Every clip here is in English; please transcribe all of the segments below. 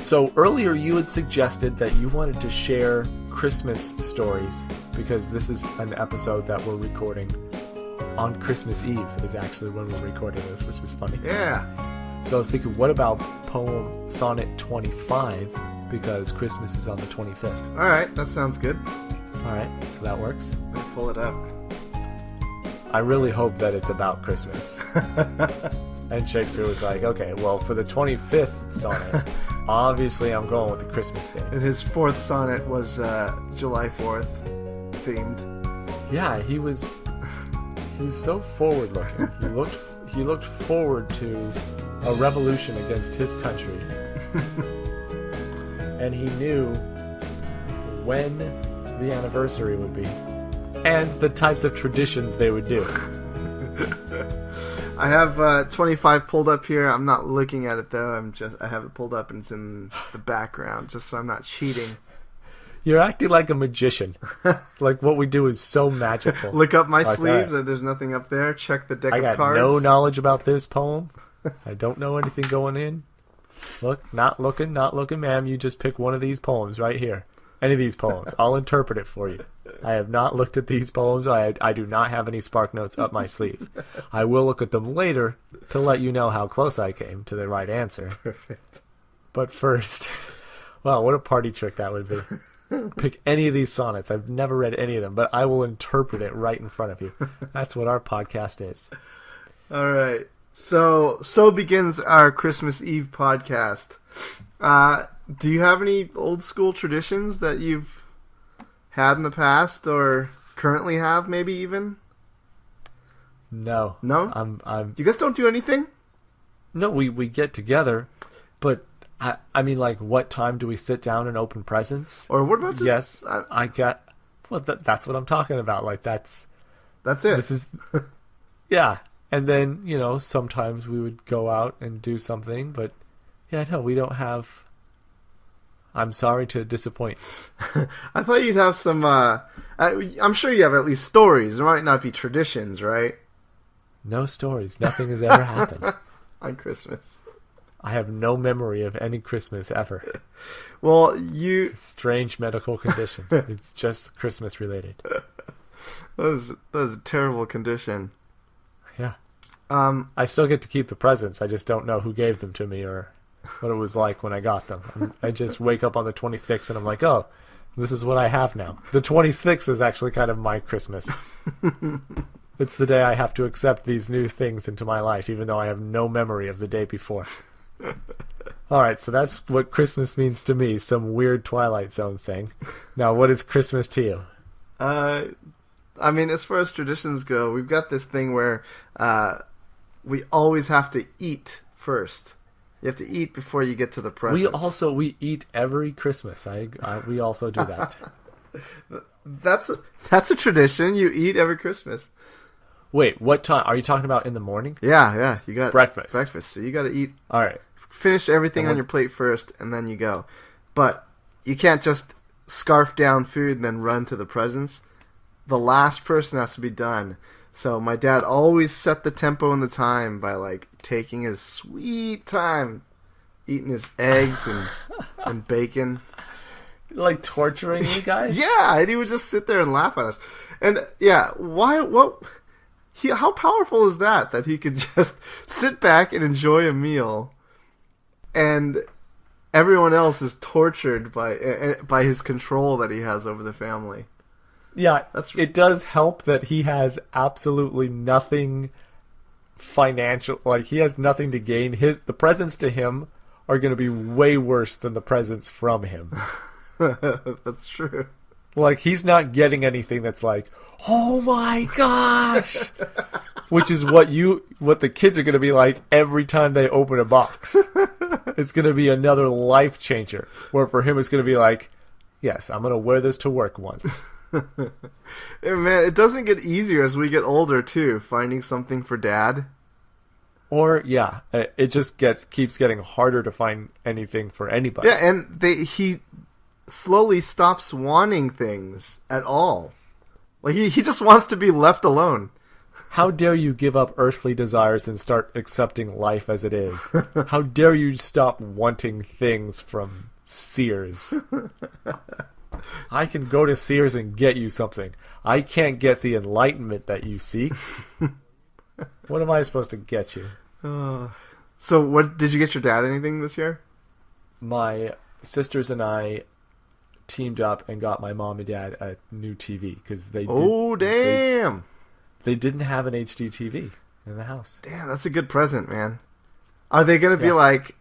So earlier you had suggested that you wanted to share Christmas stories because this is an episode that we're recording on Christmas Eve is actually when we're recording this, which is funny. Yeah. So I was thinking, what about poem Sonnet 25 because Christmas is on the 25th? All right, that sounds good. All right, so that works. Let me pull it up. I really hope that it's about Christmas. And Shakespeare was like, okay, well, for the 25th sonnet, obviously I'm going with the Christmas theme. And his fourth sonnet was July 4th themed. Yeah, he was so forward-looking. He looked forward to a revolution against his country. And he knew when the anniversary would be and the types of traditions they would do. I have 25 pulled up here. I'm not looking at it though. I have it pulled up and it's in the background just so I'm not cheating. You're acting like a magician. Like what we do is so magical. Look up my like sleeves. that. There's nothing up there. Check the deck I of got cards. no knowledge about this poem. I don't know anything going in. Look, not looking, ma'am. You just pick one of these poems right here. Any of these poems. I'll interpret it for you. I have not looked at these poems. I do not have any spark notes up my sleeve. I will look at them later to let you know how close I came to the right answer. Perfect. But first, well, what a party trick that would be. Pick any of these sonnets. I've never read any of them, but I will interpret it right in front of you. That's what our podcast is. All right. So begins our Christmas Eve podcast. Do you have any old school traditions that you've had in the past or currently have, maybe even? No. No? I'm. You guys don't do anything? No, we get together, but I mean, like, what time do we sit down and open presents? Or what about just... Yes, I got... Well, that's what I'm talking about. Like, that's it. This is... Yeah. And then, sometimes we would go out and do something, but yeah, no, we don't have... I'm sorry to disappoint. I thought you'd have some... I'm sure you have at least stories. There might not be traditions, right? No stories. Nothing has ever happened. On Christmas. I have no memory of any Christmas ever. Well, It's a strange medical condition. It's just Christmas related. That was a terrible condition. Yeah. I still get to keep the presents. I just don't know who gave them to me or what it was like when I got them. I just wake up on the 26th and I'm like, oh, this is what I have now. The 26th is actually kind of my Christmas. It's the day I have to accept these new things into my life, even though I have no memory of the day before. All right, so that's what Christmas means to me, some weird Twilight Zone thing. Now, what is Christmas to you? I mean, as far as traditions go, we've got this thing where we always have to eat first. You have to eat before you get to the presents. We eat every Christmas. We also do that. That's a tradition. You eat every Christmas. Wait, what time? Are you talking about in the morning? Yeah. You got breakfast. Breakfast. So you got to eat. All right. Finish everything on your plate first, and then you go. But you can't just scarf down food and then run to the presents. The last person has to be done. So my dad always set the tempo and the time by like taking his sweet time, eating his eggs and bacon. Like torturing you guys? Yeah, and he would just sit there and laugh at us. And yeah, how powerful is that he could just sit back and enjoy a meal and everyone else is tortured by his control that he has over the family. Yeah, it does help that he has absolutely nothing financial. Like, he has nothing to gain. The presents to him are going to be way worse than the presents from him. That's true. Like, he's not getting anything that's like, oh my gosh! Which is what the kids are going to be like every time they open a box. It's going to be another life changer. Where for him it's going to be like, yes, I'm going to wear this to work once. Hey, man, it doesn't get easier as we get older too, finding something for dad. Or yeah, it just keeps getting harder to find anything for anybody. Yeah, and he slowly stops wanting things at all. Like he just wants to be left alone. How dare you give up earthly desires and start accepting life as it is? How dare you stop wanting things from Sears? I can go to Sears and get you something. I can't get the enlightenment that you seek. What am I supposed to get you? So what did you get your dad anything this year? My sisters and I teamed up and got my mom and dad a new TV because they damn. They didn't have an HD TV in the house. Damn, that's a good present, man. Are they going to be like,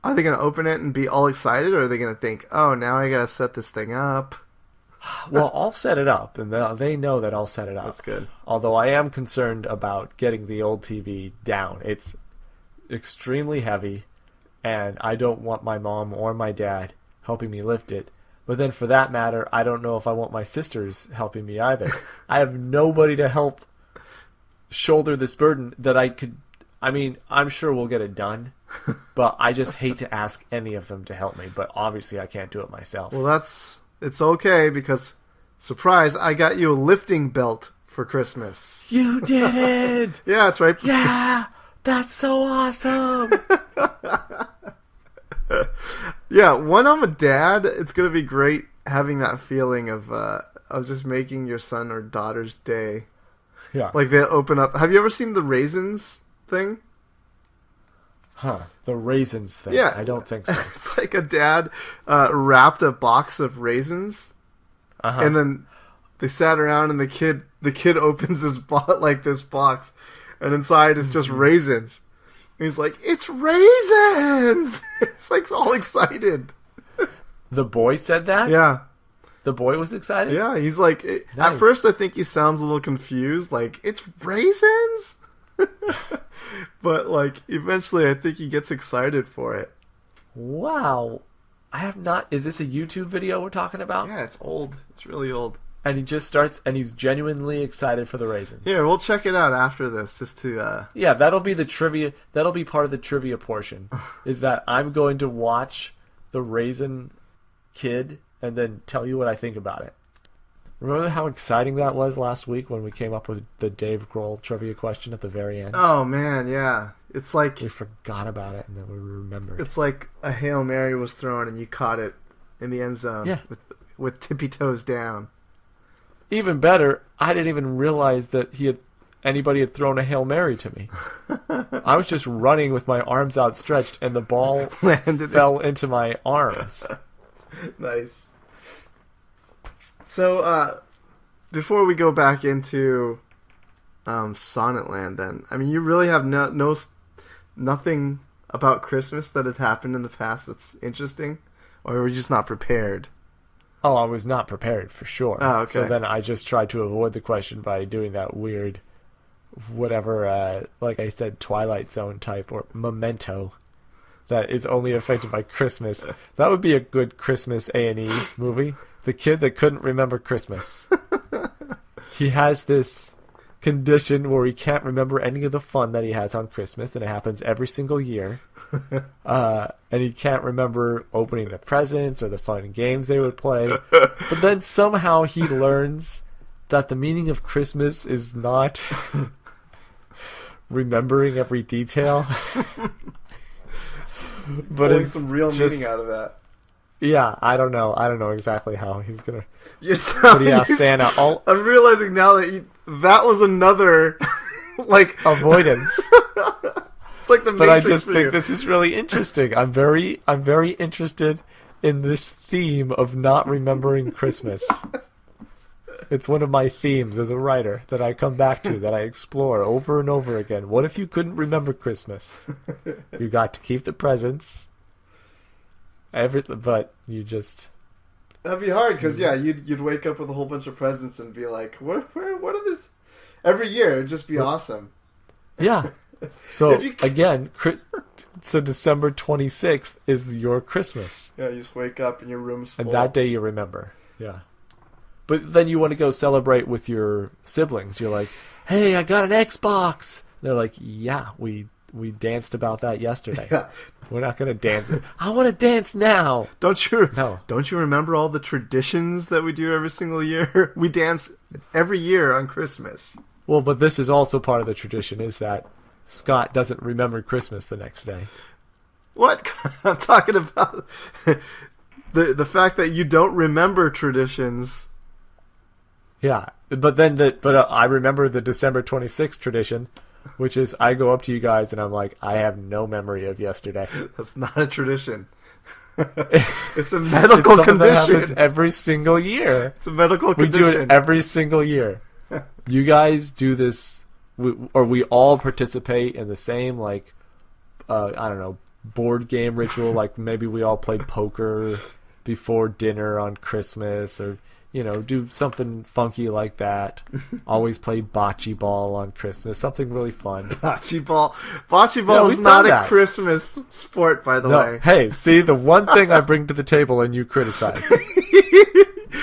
are they going to open it and be all excited, or are they going to think, oh, now I got to set this thing up? Well, I'll set it up, and they know that I'll set it up. That's good. Although I am concerned about getting the old TV down. It's extremely heavy, and I don't want my mom or my dad helping me lift it. But then for that matter, I don't know if I want my sisters helping me either. I have nobody to help shoulder this burden that I could... I mean, I'm sure we'll get it done, but I just hate to ask any of them to help me. But obviously I can't do it myself. Well, it's okay because, surprise, I got you a lifting belt for Christmas. You did it! Yeah, that's right. Yeah! That's so awesome! Yeah, when I'm a dad, it's going to be great having that feeling of just making your son or daughter's day. Yeah. Like they open up. Have you ever seen the raisins thing? Huh. The raisins thing. Yeah. I don't think so. It's like a dad wrapped a box of raisins, and then they sat around, and the kid opens his this box, and inside is just raisins. And he's like, "It's raisins!" It's like all excited. The boy said that? Yeah. The boy was excited? Yeah, he's like... Nice. At first, I think he sounds a little confused. Like, it's raisins? But, like, eventually, I think he gets excited for it. Wow. I have not... Is this a YouTube video we're talking about? Yeah, it's old. It's really old. And he just starts... And he's genuinely excited for the raisins. Yeah, we'll check it out after this, just to... Yeah, that'll be the trivia... That'll be part of the trivia portion. Is that I'm going to watch the Raisin Kid... and then tell you what I think about it. Remember how exciting that was last week when we came up with the Dave Grohl trivia question at the very end? Oh, man, yeah. It's like... We forgot about it, and then we remembered. It's like a Hail Mary was thrown, and you caught it in the end zone with tippy toes down. Even better, I didn't even realize that anybody had thrown a Hail Mary to me. I was just running with my arms outstretched, and the ball fell into my arms. Nice. So, before we go back into Sonetland, then, I mean, you really have nothing about Christmas that had happened in the past that's interesting, or were you just not prepared? Oh, I was not prepared for sure. Oh, okay. So then I just tried to avoid the question by doing that weird, whatever, like I said, Twilight Zone type or Memento. That is only affected by Christmas. That would be a good Christmas A&E movie. The kid that couldn't remember Christmas. He has this condition where he can't remember any of the fun that he has on Christmas, and it happens every single year. And he can't remember opening the presents or the fun games they would play. But then somehow he learns that the meaning of Christmas is not remembering every detail. But pulling some real meaning out of that. Yeah, I don't know exactly how he's gonna. But yeah, Santa. I'm realizing now that that was another like avoidance. It's like the. But I just think this is really interesting. I'm very interested in this theme of not remembering Christmas. It's one of my themes as a writer that I come back to, that I explore over and over again. What if you couldn't remember Christmas? You got to keep the presents. But you just... That'd be hard, because, yeah, you'd wake up with a whole bunch of presents and be like, what are this? Every year, it'd just be awesome. Yeah. So, again, so December 26th is your Christmas. Yeah, you just wake up and your room's full. And that day you remember. Yeah. But then you want to go celebrate with your siblings. You're like, hey, I got an Xbox. They're like, yeah, we danced about that yesterday. Yeah. We're not going to dance. I want to dance now. Don't you remember all the traditions that we do every single year? We dance every year on Christmas. Well, but this is also part of the tradition, is that Scott doesn't remember Christmas the next day. What? I'm talking about the fact that you don't remember traditions. Yeah, but I remember the December 26th tradition, which is I go up to you guys and I'm like, I have no memory of yesterday. That's not a tradition. It's a medical That happens condition. every single year. It's a medical We condition. do it every single year. You guys do this, or we all participate in the same, like, I don't know, board game ritual. Like maybe we all play poker before dinner on Christmas, or do something funky like that. Always play bocce ball on Christmas, something really fun. Bocce ball. Bocce ball Yeah, is we've not done a that. Christmas sport, by the No, way. hey, see, the one thing I bring to the table and you criticize.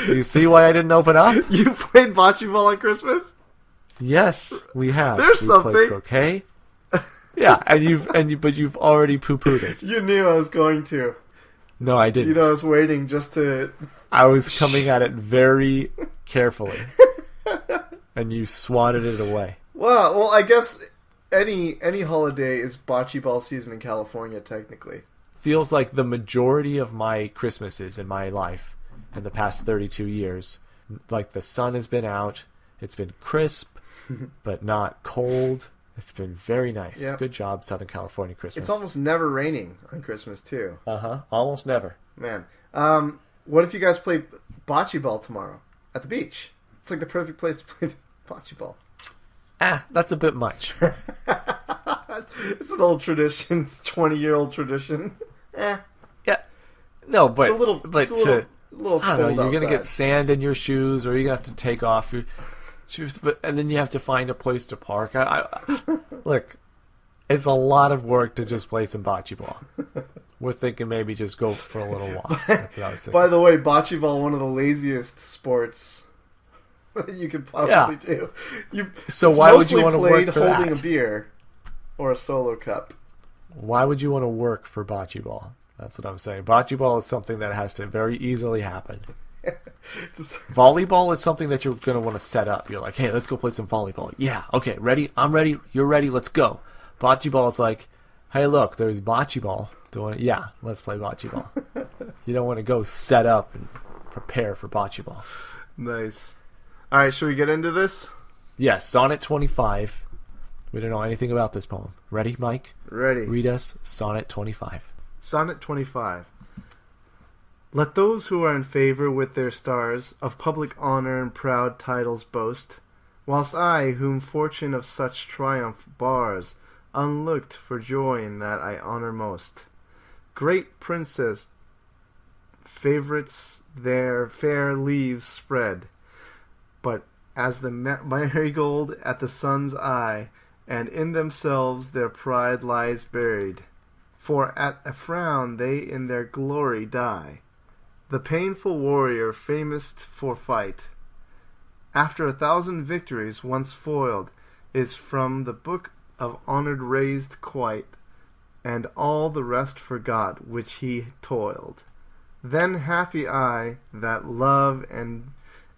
You see why I didn't open up? You played bocce ball on Christmas? Yes, we have. There's we something. Played croquet. Yeah, but you've already poo-pooed it. You knew I was going to. No, I didn't. I was waiting just to... I was coming at it very carefully, and you swatted it away. Well, I guess any holiday is bocce ball season in California, technically. Feels like the majority of my Christmases in my life, in the past 32 years, like the sun has been out, it's been crisp, but not cold. It's been very nice. Yep. Good job, Southern California Christmas. It's almost never raining on Christmas, too. Almost never. Man. What if you guys play bocce ball tomorrow at the beach? It's like the perfect place to play bocce ball. That's a bit much. It's an old tradition. It's a 20-year-old tradition. Yeah. No, but It's a little but I don't know, you're gonna outside. get sand in your shoes, or you're gonna have to take off your shoes, and then you have to find a place to park. Look, it's a lot of work to just play some bocce ball. We're thinking maybe just go for a little walk. That's what I was thinking. By the way, bocce ball, one of the laziest sports that you could probably do. So it's why would you mostly want to played work for holding that? a beer or a solo cup. Why would you want to work for bocce ball? That's what I'm saying. Bocce ball is something that has to very easily happen. Just, Volleyball is something that you're going to want to set up. You're like, hey, let's go play some volleyball. Yeah, okay, ready? I'm ready. You're ready. Let's go. Bocce ball is like, hey, look, there's bocce ball. Yeah, let's play bocce ball. You don't want to go set up and prepare for bocce ball. nice. All right, should we get into this? Yes, Sonnet 25. We don't know anything about this poem. Ready, Mike? Ready. Read us Sonnet 25. Sonnet 25. Let those who are in favor with their stars of public honor and proud titles boast, whilst I, whom fortune of such triumph bars, unlooked for joy in that I honor most. Great princes, favorites their fair leaves spread, but as the marigold at the sun's eye, and in themselves their pride lies buried. For at a frown they in their glory die. The painful warrior famous for fight, after 1,000 victories once foiled, is from the book of honored raised quite, and all the rest forgot which he toiled. Then happy I that love and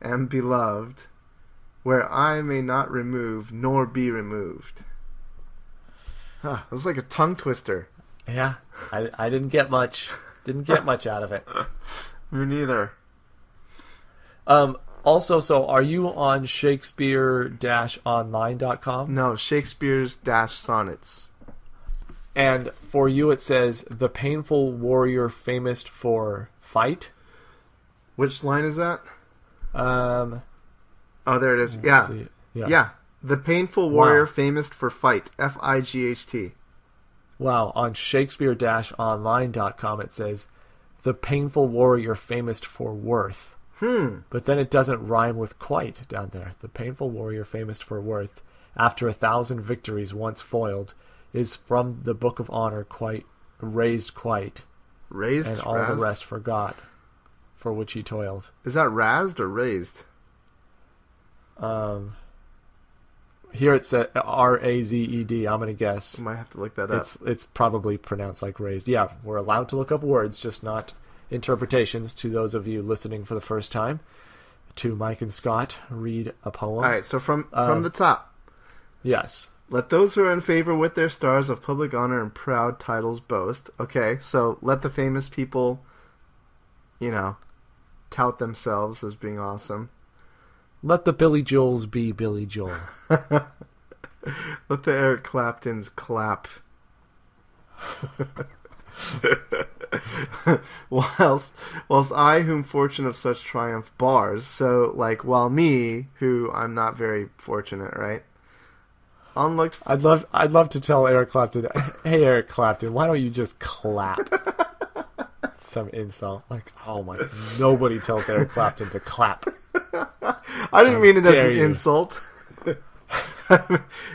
am beloved, where I may not remove nor be removed. It was like a tongue twister. Yeah, I didn't get much. Didn't get much out of it. Me neither. Also, so are you on Shakespeare-online.com? No, Shakespeare's-sonnets. And for you it says, the painful warrior famous for fight. Which line is that? Oh, there it is. Yeah. Yeah. The painful warrior famous for fight. F-I-G-H-T. Wow. On Shakespeare-online.com it says, the painful warrior famous for worth. But then it doesn't rhyme with quite down there. The painful warrior famous for worth, after 1,000 victories once foiled, is from the book of honor raised quite. Raised? And all the rest forgot, for which he toiled. Is that razzed or raised? Here it says R-A-Z-E-D. I'm going to guess. I might have to look that up. It's probably pronounced like raised. Yeah, we're allowed to look up words, just not interpretations. To those of you listening for the first time, to Mike and Scott read a poem. All right, so from the top. Yes. Let those who are in favor with their stars of public honor and proud titles boast. Okay, so let the famous people, tout themselves as being awesome. Let the Billy Joels be Billy Joel. Let the Eric Claptons clap. whilst I, whom fortune of such triumph bars, so while me, who I'm not very fortunate, right? Unlooked. I'd love to tell Eric Clapton, hey Eric Clapton, why don't you just clap? Some insult, oh my! Nobody tells Eric Clapton to clap. I didn't mean it as an insult.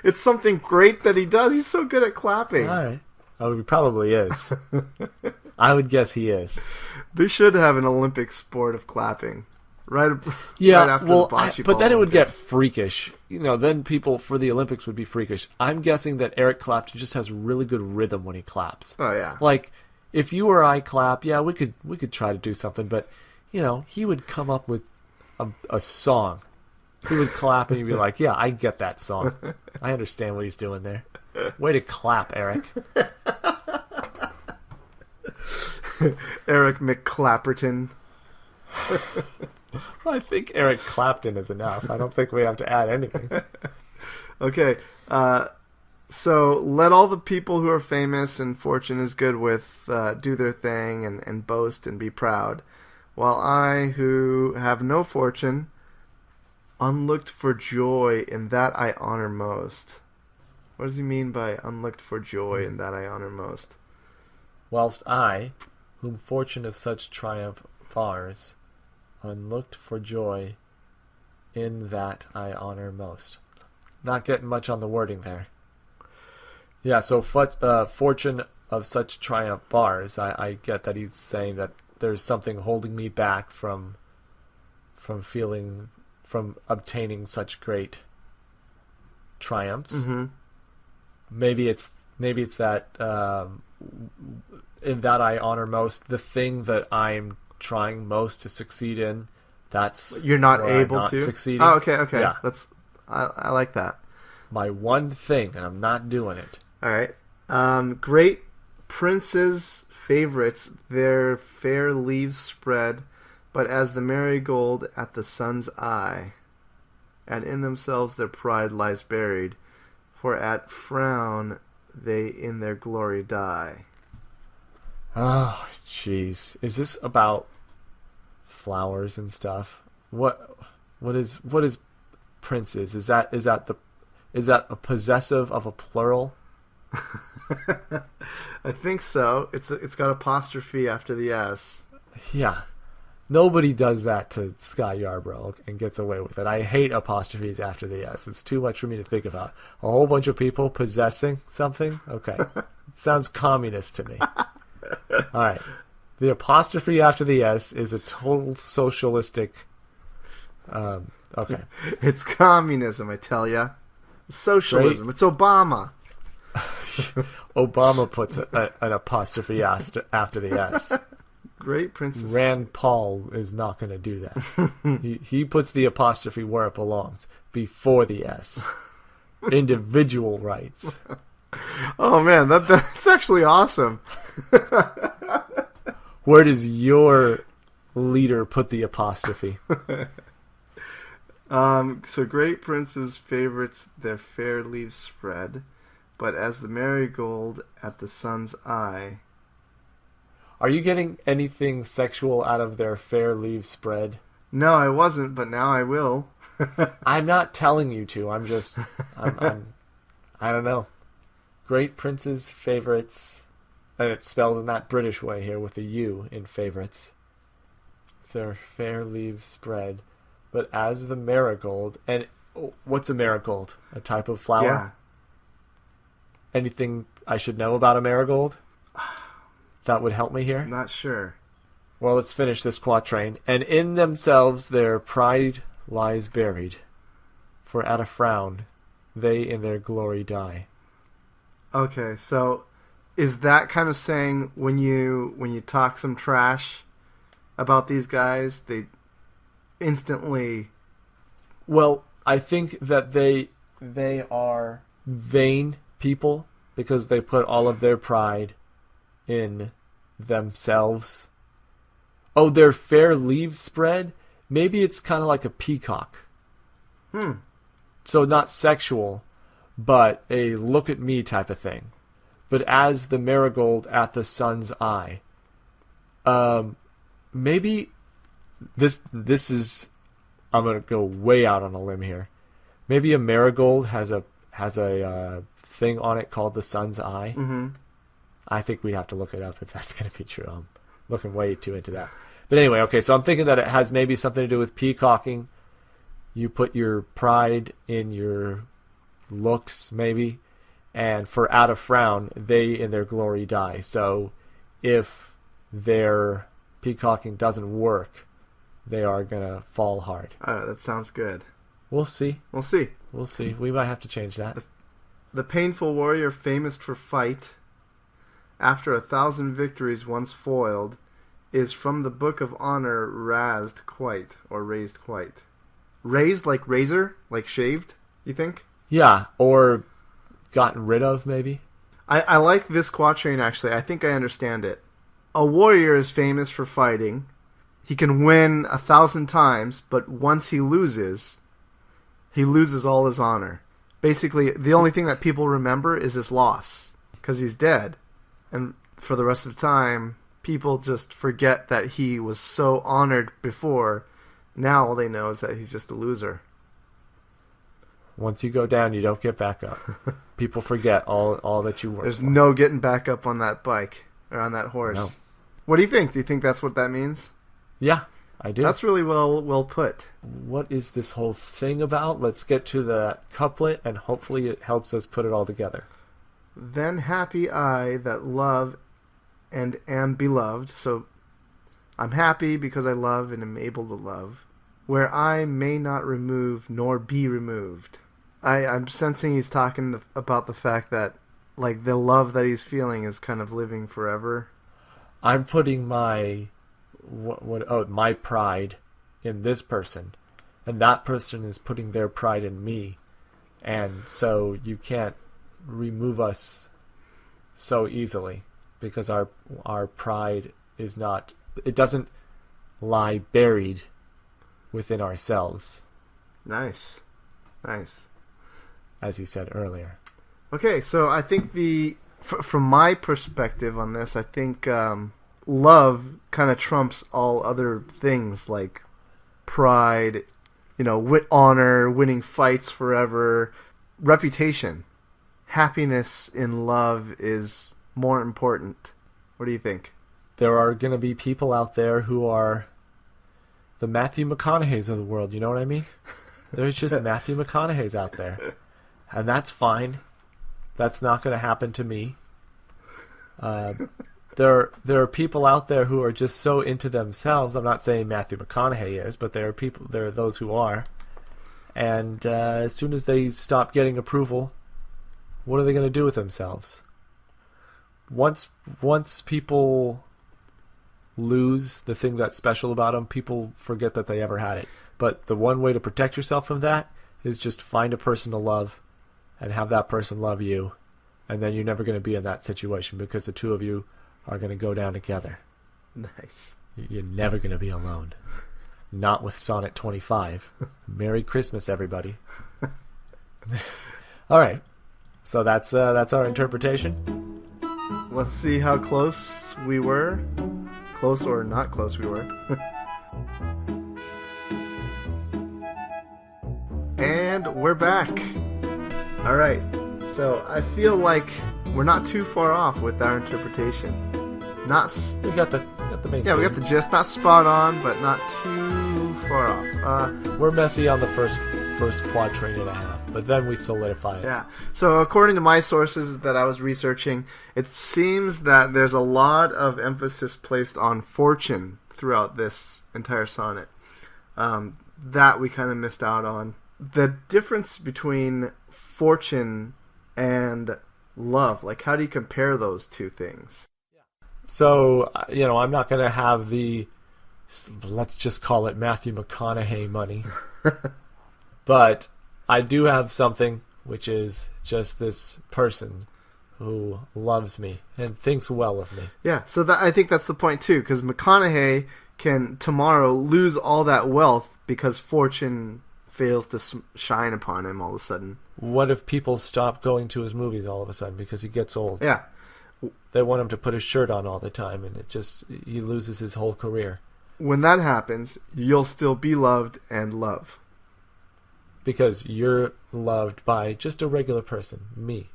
It's something great that he does. He's so good at clapping. All right. Oh, he probably is. I would guess he is. They should have an Olympic sport of clapping. Right after the bocce but ball then it would get Olympics. freakish. Then people for the Olympics would be freakish. I'm guessing that Eric Clapton just has really good rhythm when he claps. Oh yeah. If you or I clap, yeah, we could try to do something, but he would come up with a song. He would clap and you'd be like, yeah, I get that song. I understand what he's doing there. Way to clap, Eric. Eric McClapperton. I think Eric Clapton is enough. I don't think we have to add anything. Okay, so let all the people who are famous and fortune is good with do their thing and boast and be proud, while I, who have no fortune, unlooked for joy in that I honor most. What does he mean by unlooked for joy in that I honor most? Whilst I, whom fortune of such triumph bars, unlooked for joy in that I honor most. Not getting much on the wording there. Yeah, so fortune of such triumph bars, I get that he's saying that there's something holding me back from obtaining such great triumphs. Mm-hmm. Maybe it's that in that I honor most, the thing that I'm trying most to succeed in. That's you're not where able I'm not to succeeding. Oh, okay. Yeah. I like that. My one thing, and I'm not doing it. All right. Great princes' favorites, their fair leaves spread, but as the marigold at the sun's eye, and in themselves their pride lies buried, for at frown they in their glory die. Oh, jeez. Is this about flowers and stuff? What is princes? Is that a possessive of a plural? I think so. It's got apostrophe after the S. Yeah. Nobody does that to Scott Yarbrough and gets away with it. I hate apostrophes after the S. It's too much for me to think about. A whole bunch of people possessing something? Okay. It sounds communist to me. All right. The apostrophe after the S is a total socialistic... okay. It's communism, I tell ya. Socialism. Great. It's Obama. Obama puts an apostrophe after the S. Great princess. Rand Paul is not going to do that. he puts the apostrophe where it belongs, before the S. Individual rights. Oh man, that's actually awesome. Where does your leader put the apostrophe? So great princes' favorites their fair leaves spread, but as the marigold at the sun's eye. Are you getting anything sexual out of their fair leaves spread? No, I wasn't, but now I will. I'm not telling you to. I don't know. Great princes' favorites, and it's spelled in that British way here with a U in favorites. Their fair leaves spread, but as the marigold, and what's a marigold? A type of flower? Yeah. Anything I should know about a marigold that would help me here? Not sure. Well, let's finish this quatrain. And in themselves their pride lies buried, for at a frown they in their glory die. Okay, so is that kind of saying when you talk some trash about these guys, they instantly... Well, I think that they are vain people because they put all of their pride in themselves. Oh, their fair leaves spread? Maybe it's kind of like a peacock. So not sexual, but a look at me type of thing. But as the marigold at the sun's eye. Maybe this is, I'm going to go way out on a limb here. Maybe a marigold has a thing on it called the sun's eye. Mm-hmm. I think we have to look it up if that's going to be true. I'm looking way too into that. But anyway, okay, so I'm thinking that it has maybe something to do with peacocking. You put your pride in your looks, maybe. And for out of frown, they in their glory die. So if their peacocking doesn't work, they are going to fall hard. That sounds good. We'll see. We'll see. We'll see. We might have to change that. The painful warrior famous for fight, after 1,000 victories once foiled, is from the book of honor raised quite. Raised like razor? Like shaved, you think? Yeah, or gotten rid of, maybe. I like this quatrain, actually. I think I understand it. A warrior is famous for fighting. He can win 1,000 times, but once he loses all his honor. Basically, the only thing that people remember is his loss, because he's dead. And for the rest of the time, people just forget that he was so honored before. Now all they know is that he's just a loser. Once you go down, you don't get back up. People forget all that you worked There's for. no getting back up on that bike, or on that horse. No. What do you think? Do you think that's what that means? Yeah, I do. That's really well put. What is this whole thing about? Let's get to the couplet, and hopefully it helps us put it all together. Then happy I that love and am beloved. So I'm happy because I love and am able to love, where I may not remove nor be removed. I'm sensing he's talking about the fact that, like, the love that he's feeling is kind of living forever. I'm putting my my pride in this person, and that person is putting their pride in me, and so you can't remove us so easily because our pride is not, it doesn't lie buried within ourselves. Nice. As you said earlier. Okay, so I think from my perspective on this, I think love kind of trumps all other things like pride, honor, winning fights forever, reputation. Happiness in love is more important. What do you think? There are going to be people out there who are the Matthew McConaughey's of the world, you know what I mean? There's just Matthew McConaughey's out there. And that's fine. That's not going to happen to me. There are people out there who are just so into themselves. I'm not saying Matthew McConaughey is, but there are those who are. And as soon as they stop getting approval, what are they going to do with themselves? Once people lose the thing that's special about them, people forget that they ever had it. But the one way to protect yourself from that is just find a person to love and have that person love you. And then you're never going to be in that situation because the two of you are going to go down together. Nice. You're never going to be alone. Not with Sonnet 25. Merry Christmas, everybody. All right. So that's our interpretation. Let's see how close we were. Close or not close we were. And we're back. All right. So I feel like we're not too far off with our interpretation. We got the main thing. We got the gist. Not spot on, but not too far off. We're messy on the first quatrain and a half, but then we solidify it. Yeah. So according to my sources that I was researching, it seems that there's a lot of emphasis placed on fortune throughout this entire sonnet. That we kind of missed out on. The difference between fortune and love, like how do you compare those two things? So, I'm not going to have let's just call it Matthew McConaughey money. But I do have something which is just this person who loves me and thinks well of me. Yeah, so I think that's the point too, because McConaughey can tomorrow lose all that wealth because fortune fails to shine upon him all of a sudden. What if people stop going to his movies all of a sudden because he gets old? Yeah. They want him to put his shirt on all the time, and he loses his whole career. When that happens, you'll still be loved and love. Because you're loved by just a regular person, me.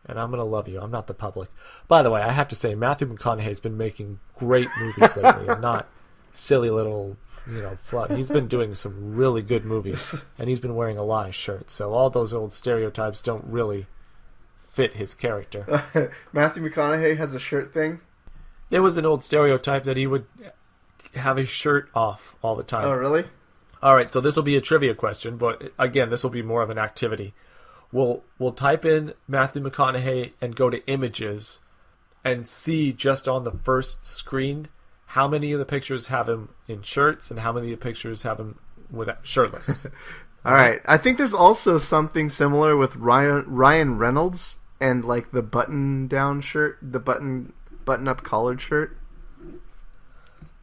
And I'm going to love you. I'm not the public. By the way, I have to say, Matthew McConaughey's been making great movies lately, and not silly little, fluff. He's been doing some really good movies, and he's been wearing a lot of shirts. So all those old stereotypes don't really fit his character. Matthew McConaughey has a shirt thing? It was an old stereotype that he would have his shirt off all the time. Oh, really? All right, so this will be a trivia question, but again, this will be more of an activity. We'll type in Matthew McConaughey and go to images and see just on the first screen how many of the pictures have him in shirts and how many of the pictures have him shirtless. All right. I think there's also something similar with Ryan Reynolds and like the button-down shirt, the button-up collared shirt.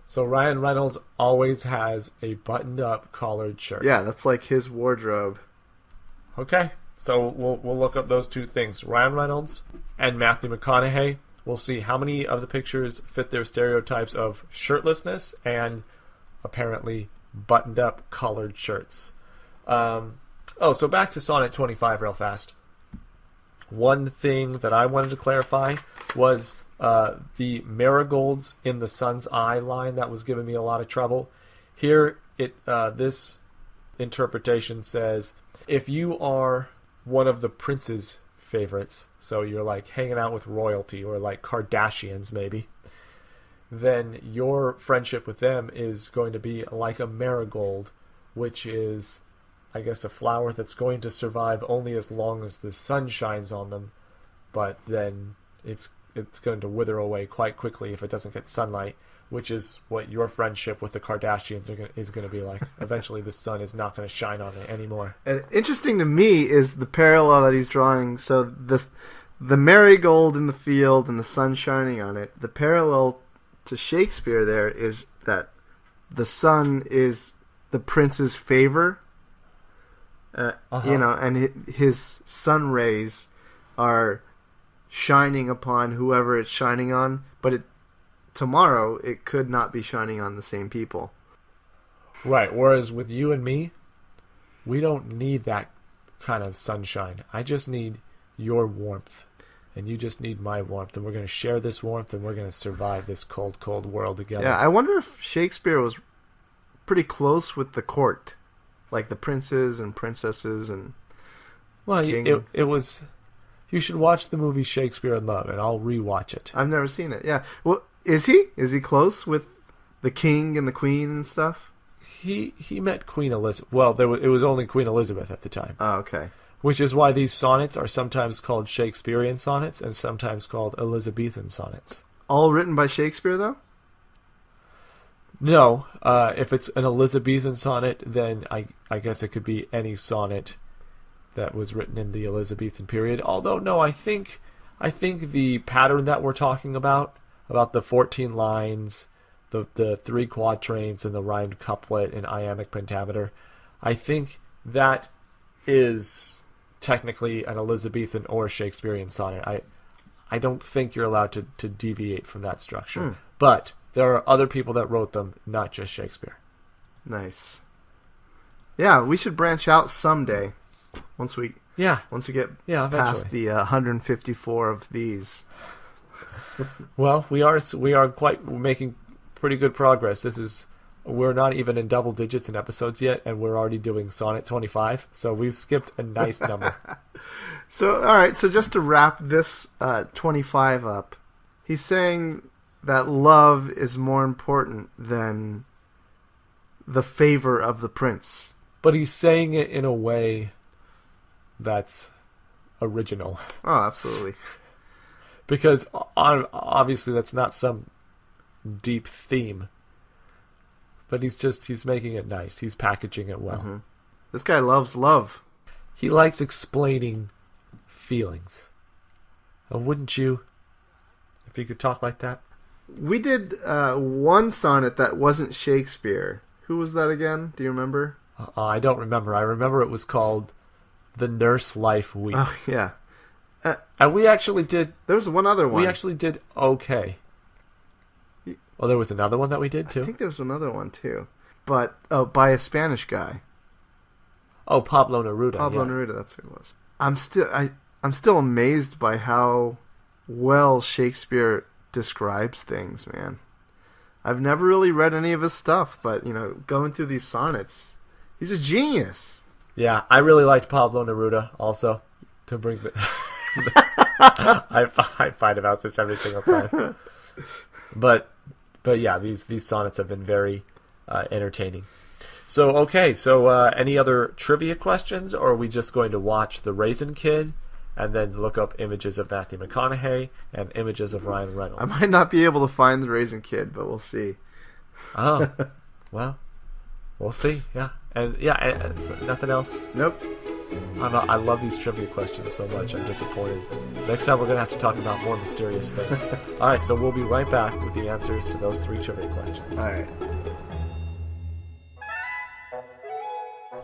So Ryan Reynolds always has a buttoned-up collared shirt. Yeah, that's like his wardrobe. Okay. So we'll look up those two things, Ryan Reynolds and Matthew McConaughey. We'll see how many of the pictures fit their stereotypes of shirtlessness and apparently buttoned-up collared shirts. So back to Sonnet 25 real fast. One thing that I wanted to clarify was the marigolds in the sun's eye line that was giving me a lot of trouble. Here, this interpretation says, if you are one of the prince's favorites, so you're like hanging out with royalty or like Kardashians maybe, then your friendship with them is going to be like a marigold, which is, I guess, a flower that's going to survive only as long as the sun shines on them, but then it's going to wither away quite quickly if it doesn't get sunlight, which is what your friendship with the Kardashians is going to be like. Eventually the sun is not going to shine on it anymore. And interesting to me is the parallel that he's drawing. So the marigold in the field and the sun shining on it, the parallel to Shakespeare there is that the sun is the prince's favor, and his sun rays are shining upon whoever it's shining on, but tomorrow it could not be shining on the same people. Right, whereas with you and me, we don't need that kind of sunshine. I just need your warmth, and you just need my warmth, and we're going to share this warmth, and we're going to survive this cold, cold world together. Yeah, I wonder if Shakespeare was pretty close with the court, like the princes and princesses and king. It was... You should watch the movie Shakespeare in Love, and I'll rewatch it. I've never seen it. Yeah, well, is he? Is he close with the king and the queen and stuff? He met Queen Elizabeth. Well, it was only Queen Elizabeth at the time. Oh, okay. Which is why these sonnets are sometimes called Shakespearean sonnets and sometimes called Elizabethan sonnets. All written by Shakespeare, though? No. If it's an Elizabethan sonnet, then I guess it could be any sonnet that was written in the Elizabethan period. Although, no, I think the pattern that we're talking about the 14 lines, the 3 quatrains, and the rhymed couplet and iambic pentameter, I think that is technically an Elizabethan or Shakespearean sonnet. I don't think you're allowed to deviate from that structure. But there are other people that wrote them, not just Shakespeare. Nice. Yeah, we should branch out someday. Once we get past the 154 of these. Well, we are quite making pretty good progress. We're not even in double digits in episodes yet, and we're already doing Sonnet 25. So we've skipped a nice number. So all right, so just to wrap this 25 up, he's saying that love is more important than the favor of the prince. But he's saying it in a way that's original. Oh, absolutely. Because obviously that's not some deep theme. But he's making it nice. He's packaging it well. Mm-hmm. This guy loves love. He likes explaining feelings. Wouldn't you? If you could talk like that. We did one sonnet that wasn't Shakespeare. Who was that again? Do you remember? I don't remember. I remember it was called The Nurse Life Week. Oh, yeah. And we actually did... There was one other one. We actually did okay. Well, there was another one that we did, too? I think there was another one, too. But, by a Spanish guy. Oh, Pablo Neruda. Pablo Neruda, that's who it was. I'm still amazed by how well Shakespeare describes things, man. I've never really read any of his stuff, but, going through these sonnets, he's a genius. Yeah, I really liked Pablo Neruda also. To bring the... I fight about this every single time. But yeah, these sonnets have been very entertaining. So, okay, any other trivia questions, or are we just going to watch The Raisin Kid and then look up images of Matthew McConaughey and images of Ryan Reynolds? I might not be able to find The Raisin Kid, but we'll see. Oh, well, we'll see, yeah. And nothing else? Nope. I love these trivia questions so much. I'm disappointed. Next time we're going to have to talk about more mysterious things. All right, so we'll be right back with the answers to those 3 trivia questions. All right.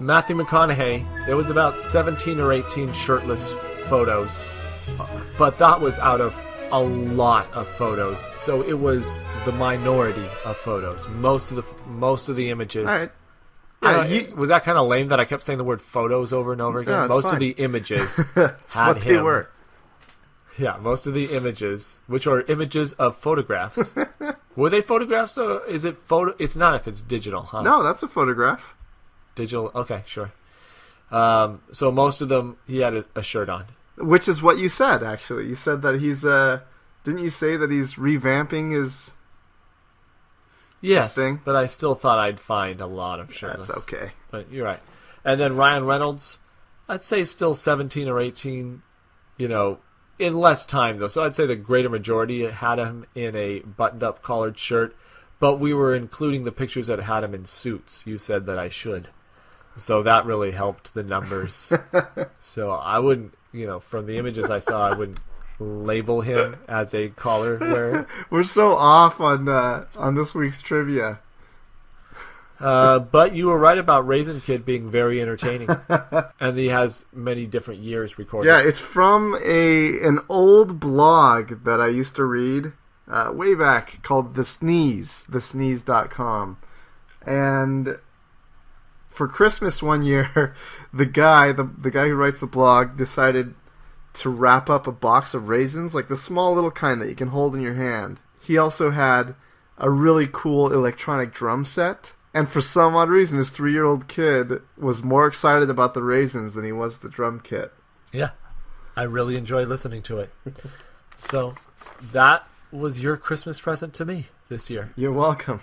Matthew McConaughey, there was about 17 or 18 shirtless photos, but that was out of a lot of photos. So it was the minority of photos. Most of the images. All right. Was that kind of lame that I kept saying the word photos over and over again? No, most fine. of the images That's had what him. they were. Yeah, most of the images, which are images of photographs. Were they photographs? Or is it photo? It's not if it's digital, huh? No, that's a photograph. Digital. Okay, sure. So most of them, he had a shirt on. Which is what you said, actually. You said that he's... didn't you say that he's revamping his... Yes, thing? But I still thought I'd find a lot of shirtless. That's okay. But you're right. And then Ryan Reynolds, I'd say still 17 or 18, in less time, though. So I'd say the greater majority had him in a buttoned-up collared shirt, but we were including the pictures that had him in suits. You said that I should. So that really helped the numbers. So I wouldn't, from the images I saw, I wouldn't label him as a collar wearer. We're so off on this week's trivia. But you were right about Raisin Kid being very entertaining, and he has many different years recorded. Yeah, it's from an old blog that I used to read way back called The Sneeze, thesneeze.com. And for Christmas one year, the guy who writes the blog decided to wrap up a box of raisins, like the small little kind that you can hold in your hand. He also had a really cool electronic drum set, and for some odd reason, his 3-year-old kid was more excited about the raisins than he was the drum kit. Yeah, I really enjoyed listening to it. So that was your Christmas present to me this year. You're welcome.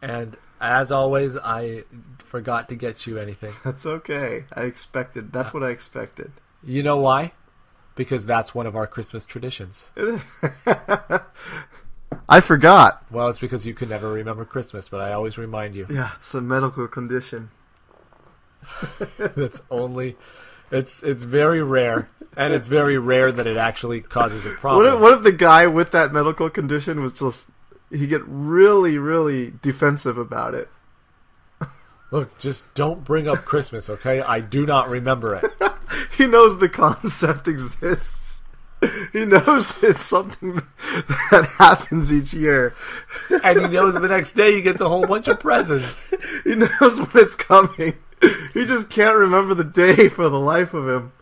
And as always, I forgot to get you anything. That's okay. That's what I expected. You know why? Because that's one of our Christmas traditions. I forgot. Well, it's because you can never remember Christmas, but I always remind you. Yeah, it's a medical condition. It's very rare, and it's very rare that it actually causes a problem. What if the guy with that medical condition was he get really, really defensive about it? Look, just don't bring up Christmas, okay? I do not remember it. He knows the concept exists. He knows it's something that happens each year. And he knows the next day he gets a whole bunch of presents. He knows when it's coming. He just can't remember the day for the life of him.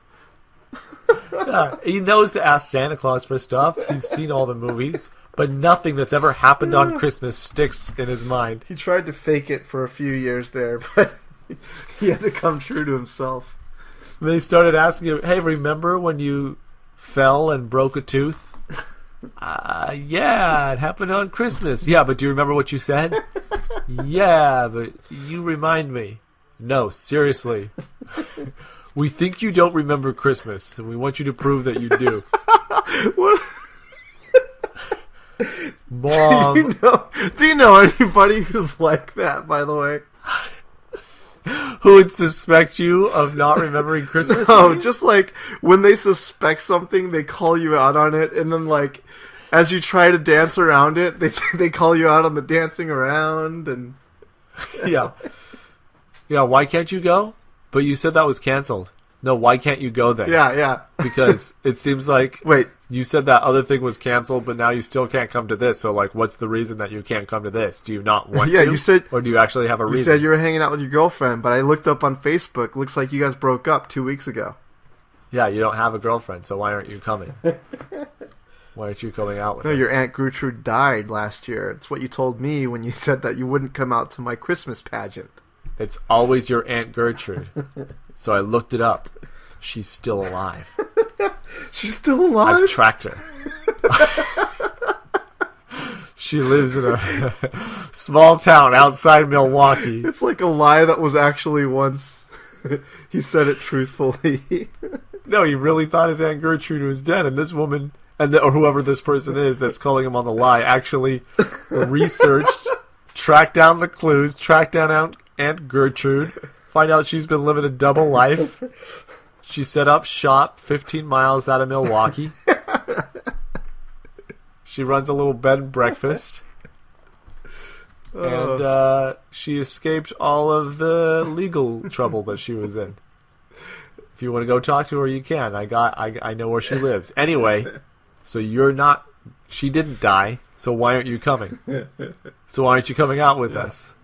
Yeah, he knows to ask Santa Claus for stuff. He's seen all the movies. But nothing that's ever happened on Christmas sticks in his mind. He tried to fake it for a few years there, but he had to come true to himself. They started asking him, hey, remember when you fell and broke a tooth? Yeah, it happened on Christmas. Yeah, but do you remember what you said? Yeah, but you remind me. No, seriously. We think you don't remember Christmas, and we want you to prove that you do. What? Mom. Do you know anybody who's like that, by the way? Who would suspect you of not remembering Christmas? No, just like when they suspect something, they call you out on it, and then like as you try to dance around it, they call you out on the dancing around and Yeah. Yeah, why can't you go? But you said that was canceled. No, why can't you go there? yeah. Because it seems like Wait, you said that other thing was canceled, but now you still can't come to this. So, like, what's the reason that you can't come to this? Do you not want Yeah, to? you said- or do you actually have a you reason? said you were hanging out with your girlfriend, but I looked up on Facebook. Looks like you guys broke up 2 weeks ago. Yeah, you don't have a girlfriend, so why aren't you coming? Why aren't you coming out with No, us? your Aunt Gertrude died last year. It's what you told me when you said that you wouldn't come out to my Christmas pageant. It's always your Aunt Gertrude. So I looked it up. She's still alive. She's still alive? I've tracked her. She lives in a small town outside Milwaukee. It's like a lie that was actually once. He said it truthfully. No, he really thought his Aunt Gertrude was dead, and this woman, or whoever this person is that's calling him on the lie, actually researched, tracked down the clues, tracked down Aunt Gertrude, find out she's been living a double life. She set up shop 15 miles out of Milwaukee. She runs a little bed and breakfast. And she escaped all of the legal trouble that she was in. If you want to go talk to her, you can. I know where she lives. Anyway, so you're not... She didn't die, so why aren't you coming? So why aren't you coming out with us?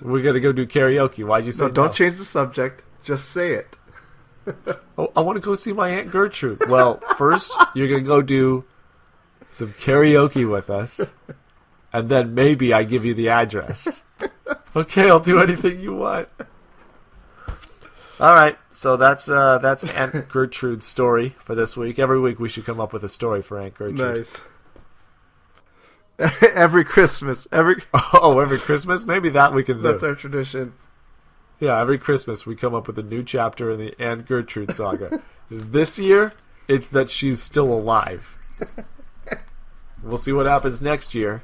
We're going to go do karaoke. Why'd you say No, don't no? change the subject. Just say it. Oh, I want to go see my Aunt Gertrude. Well, first, you're going to go do some karaoke with us, and then maybe I give you the address. Okay, I'll do anything you want. All right, so that's Aunt Gertrude's story for this week. Every week we should come up with a story for Aunt Gertrude. Nice. Every Christmas. Every Christmas? Maybe that we can do. That's our tradition. Yeah, every Christmas we come up with a new chapter in the Aunt Gertrude saga. This year, it's that she's still alive. We'll see what happens next year.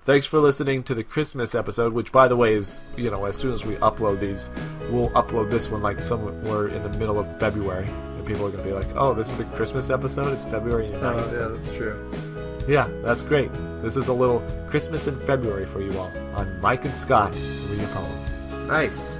Thanks for listening to the Christmas episode, which, by the way, is, as soon as we upload these, we'll upload this one like somewhere in the middle of February. And people are going to be like, oh, this is the Christmas episode? It's February 9th. Oh, yeah, that's true. Yeah, that's great. This is a little Christmas in February for you all on Mike and Scott read a poem. Nice.